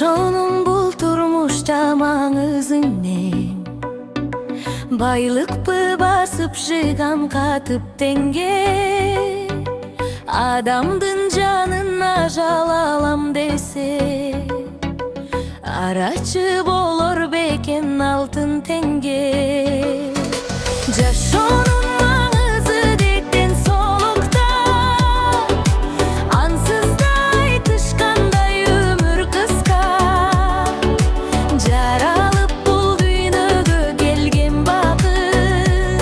Жашоонун бул турмушта маңызымен байлыкпы басып жыгам катып теңге. Адамдын жанын ажал алам десе, арачы болор бекен алтын теңге. Жашоонун маңызы дейт денсаулыкта, ансыз да айтышкандай өмүр кыска. Жаралып бул дүйнөгө келген бакыт,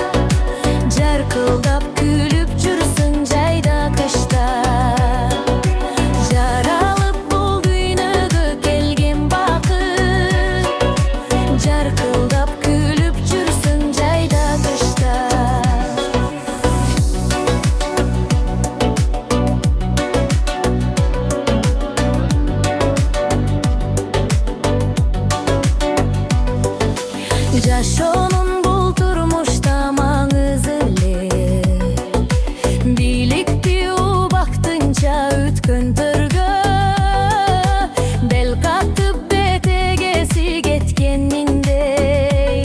жаркылдап күлүп жүрсүң жайда кышта. Жаралып бул дүйнөгө келген бакыт, жаркылдап күлүп жүрсүң жайда кышта. Жашоонун бул турмушта маңызы эле, бийликти убактынча өткөн төргө, бел катып бетегеси кеткениндей,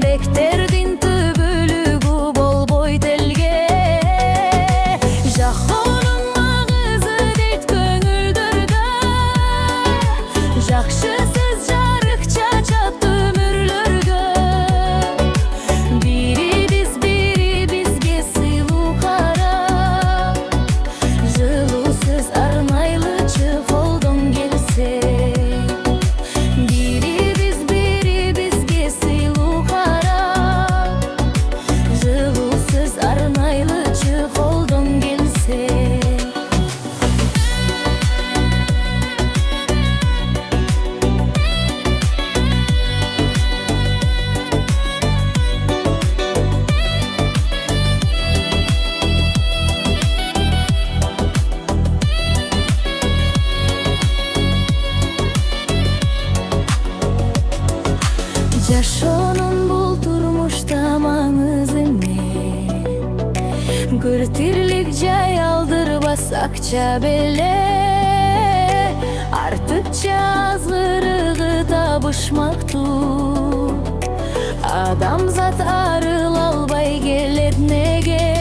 бектердин түбөлүгү болбойт элге. Жашоонун маңызы дейт көңүлдөргө, жакшысыз жарык чачат өмүрлөргө. Бирибизге сыйлуу карап, жылуусуз арнайлы чыголдон келсе. Бирибизге сыйлуу карап, жылуусуз арнайлы чыголдон келсе. Жашоонун бул турмушта маңызымен көр тирлик жай алдырбас акча беле, артыкча азгырыгы табышмактуу. Адамзат арыла албай келет неге?